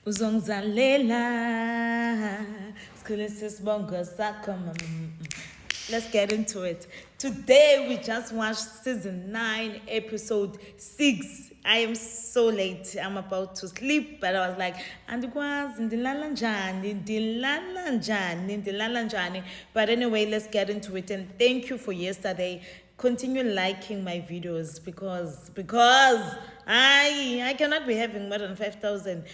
Uzongizalela sikhule sisibongo sakho. Let's get into it. Today we just watched season 9 episode 6. I am so late. I'm about to sleep, but I was like, andikwazi ndilala njani. But anyway, let's get into it. And thank you for yesterday. Continue liking my videos because I cannot be having more than 5,000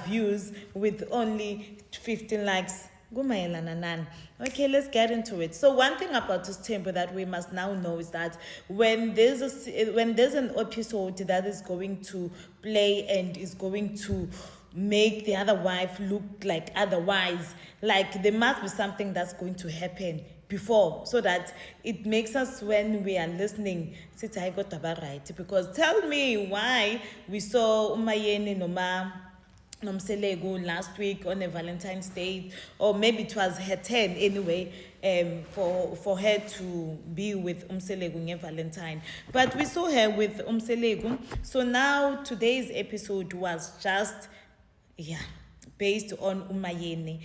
views with only 15 likes. Okay, let's get into it. So one thing about this temple that we must now know is that when there's an episode that is going to play and is going to make the other wife look like otherwise, like there must be something that's going to happen before, so that it makes us, when we are listening, sithi hayi kodwa ba right. Because tell me why we saw uMayeni Nomselegu last week on a Valentine's Day, or maybe it was her turn anyway, for her to be with Umselegu on Valentine. But we saw her with Umselegu. So now today's episode was just, based on Umayeni.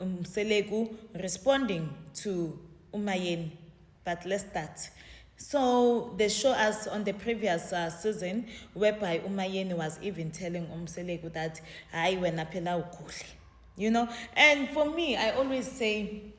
Umselegu responding to Umayeni. But let's start. So they show us on the previous season, whereby Umayeni was even telling Umselegu that I wena phela ukule. You know, and for me, I always say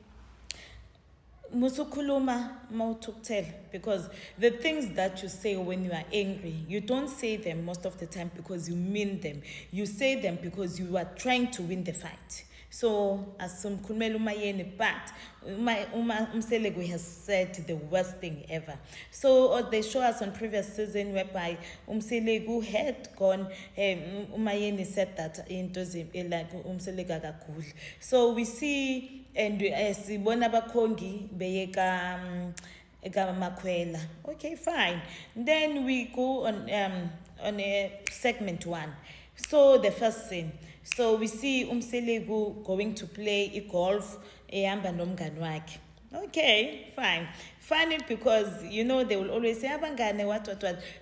musukhuluma mawuthukuthela, because the things that you say when you are angry, you don't say them most of the time because you mean them. You say them because you are trying to win the fight. So as Umkhulumela Umayeni, but Umselegu has said the worst thing ever. So they show us on previous season whereby Umselegu had gone, Umayeni said that into like Umselegu akaguli. So we see, and sibona abakhongi beyeka Makwela. Okay, fine. Then we go on a segment 1. So the first scene. So we see Umselegu going to play golf ehamba nomngani wakhe. Okay, fine. Funny because, you know, they will always say abangane what.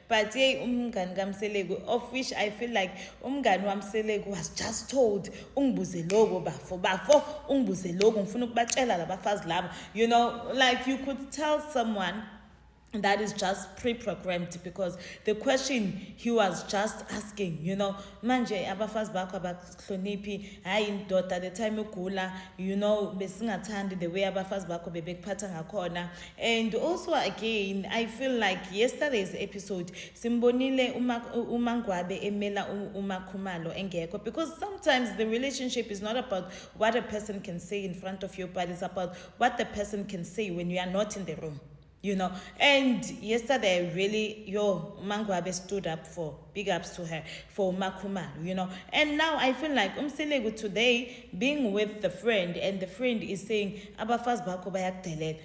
But hey, umngani kaMselegu, of which I feel like umngani waMselegu was just told ungibuze logo bafo ungibuze logo ngifuna ukubatshela labafazi labo. You know, like you could tell someone that is just pre-programmed, because the question he was just asking, you know, manje abafazi bakho abahloniphi, hayi indoda, the time ugula, you know, besingathandi the way abafazi bakho bebekuphatha ngakhona. And also again, I feel like yesterday's episode simbonile uMangwabe emela uMakhumalo engekho, because sometimes the relationship is not about what a person can say in front of you, but it's about what the person can say when you are not in the room. You know, and yesterday really Mangwabe stood up for big ups to her for Makhumalo, you know. And now I feel like Umselegu today being with the friend, and the friend is saying abafazi bakho bayakudelela,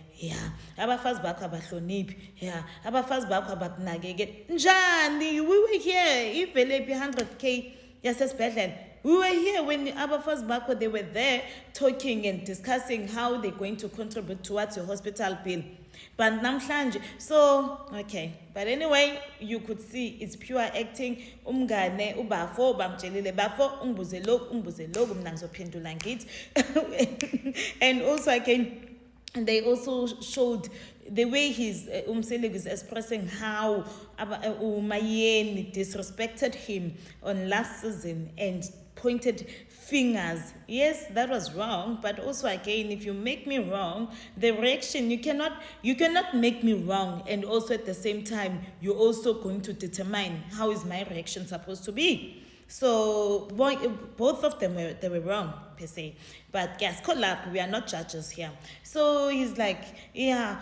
abafazi bakho abahloniphi, abafazi bakho abakunakekela njani. We were here ivele 100K yasesibhedlela. We were here when abafazi bakho, they were there talking and discussing how they're going to contribute towards your hospital bill. But namhlanje, so okay. But anyway, you could see it's pure acting. Umngane ubafo bamtshelile bafo ungibuze lokhu mina ngizophendula ngithi. And also again, they also showed the way Umselegu is expressing how Umayeni disrespected him on last season and pointed fingers. Yes, that was wrong, but also again, if you make me wrong, the reaction, you cannot make me wrong, and also at the same time you're also going to determine how is my reaction supposed to be. So both of them they were wrong per se, but yes, collab, we are not judges here. So he's like, and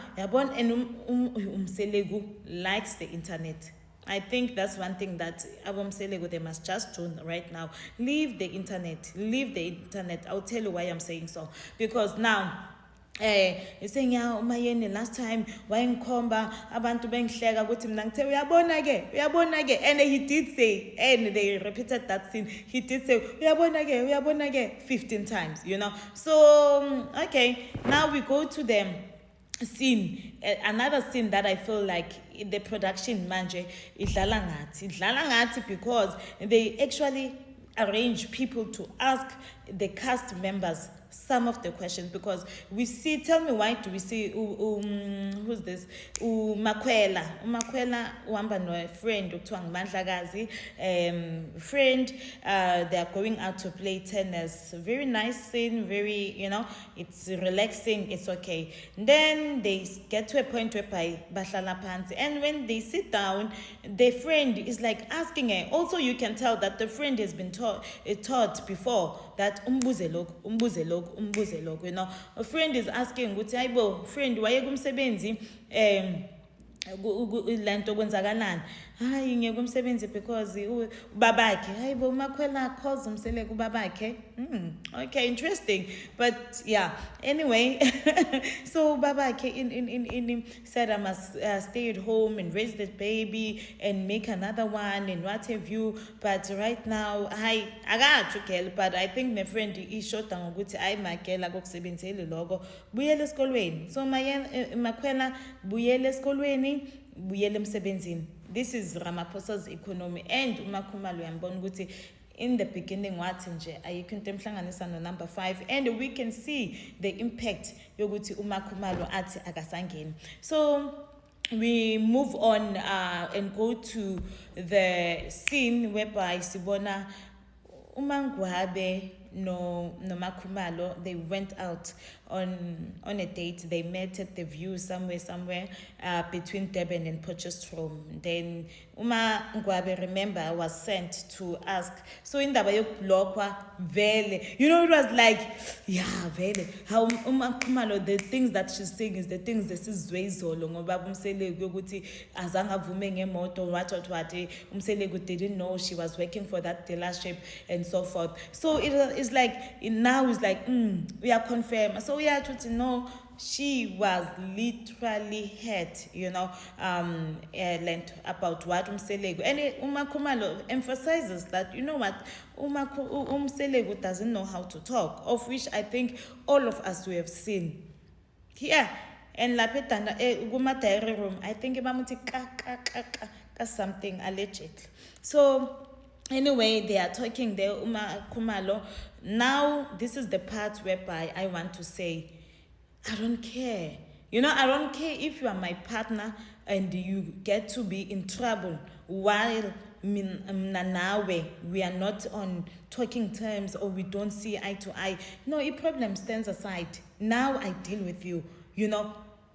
Umselegu likes the internet. I think that's one thing that Abomselegu they must just do right now. Leave the internet. I'll tell you why I'm saying so. Because now, he's saying, Umayeni, last time wayengikhomba abantu bengihleka ukuthi mina ngithe uyabona ke, and he did say, and they repeated that scene, he did say uyabona ke 15 times, you know. So okay, now we go to them scene, another scene that I feel like the production manje idlala ngathi because they actually arrange people to ask the cast members some of the questions, because we see, tell me why do we see who's this, Makwela uhamba no friend okuthiwa nguMandlakazi, friend, they are going out to play tennis, very nice scene, very, you know, it's relaxing, it's okay. And then they get to a point where bahlala phansi, and when they sit down, the friend is like asking her. Also, you can tell that the friend has been taught before that umbuze lokhu, you know. A friend is asking ukuthi hayibo friend waye kumsebenzi lento kwenzakalani, hayi ngeke umsebenzi because babakhe hayibo Makwela calls umseleke ubabakhe. Okay, interesting, but yeah, anyway. So babakhe in said I must stay at home and raise the baby and make another one and what have you, but right now I got girl, but I think my friend is short ngokuthi ayi Makela kokusebenzele lokho buyele esikolweni. So Makwela buyele esikolweni, buyele emsebenzini. This is Ramaphosa's economy, and uMakhumalo uyambona ukuthi in the beginning wathi nje ayikho into emhlanganisa no number 5, and we can see the impact yokuthi uMakhumalo athi akasangeni. So we move on and go to the scene whereby sibona uMangwabe no Makhumalo, they went out on a date. They met at the View somewhere between Durban and Potchefstroom. Then Mangwabe, remember, was sent to ask. So in indaba yokublokwa vele, you know, it was like, yeah, vele how Makhumalo, the things that she's saying is the things this is Zwezolo ngoba umseleki ukuthi azange avume ngemoto what umseleki didn't know she was working for that dealership and so forth. So it's like now it's like we are confirmed. So we are to know she was literally hurt, you know, about what umseleki, and uMakhumalo emphasizes that, you know what, umseleki doesn't know how to talk, of which I think all of us we have seen here. And lapetana kuma diary room, I think bamuthi ka something allegedly. So anyway, they are talking there, Khumalo. Now, this is the part whereby I want to say, I don't care. You know, I don't care if you are my partner and you get to be in trouble while Nanawe, we are not on talking terms or we don't see eye to eye. No, a problem stands aside. Now I deal with you, you know.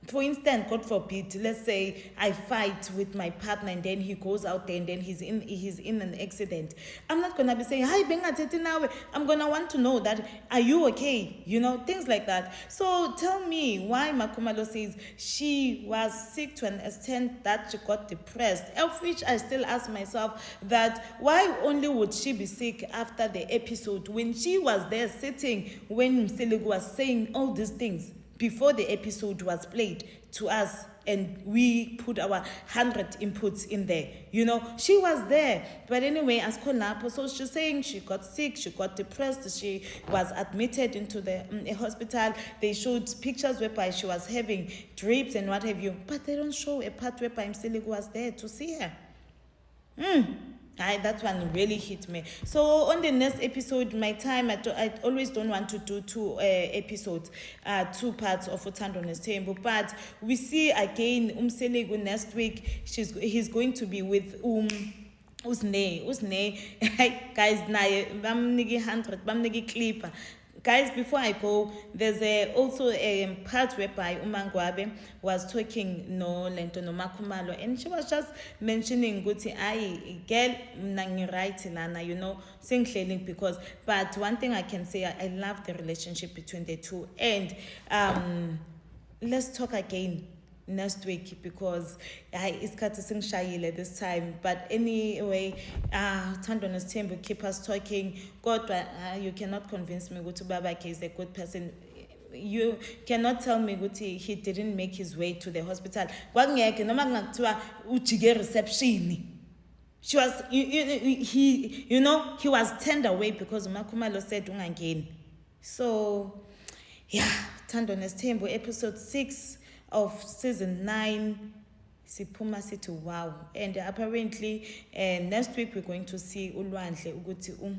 For instance, God forbid, let's say I fight with my partner and then he goes out there and then he's in an accident. I'm not gonna be saying, hi, Benga, I'm gonna want to know that, are you okay? You know, things like that. So tell me why Makhumalo says she was sick to an extent that she got depressed, of which I still ask myself that why only would she be sick after the episode when she was there sitting when Mselegu was saying all these things before the episode was played to us and we put our 100 inputs in there, you know, she was there. But anyway, as Konapo, so she's saying she got sick, she got depressed, she was admitted into the hospital. They showed pictures whereby she was having drips and what have you, but they don't show a part whereby Mselegu was there to see her. That one really hit me. So on the next episode, my time, I always don't want to do two episodes, 2 parts of Uthando Nesithembu. But we see again Mselegu next week. He's going to be with Usne guys naye bamniki 100 bamniki clipper. Guys, before I go, there's also a part whereby Umangwabe was talking no Makhumalo, and she was just mentioning Guti I girl nangi right lana, you know, sing because. But one thing I can say, I love the relationship between the two, and let's talk again next week because it's got to sing Shayile this time. But anyway, Uthando Nesithembu, keep us talking. God, you cannot convince me Guti Babake is a good person. You cannot tell me Guti he didn't make his way to the hospital. Reception. She was, he was turned away because Makhumalo said again. So, yeah, Uthando Nesithembu, episode 6 of season 9, Sipuma City. Wow. And apparently next week we're going to see Ulwandle ukuthi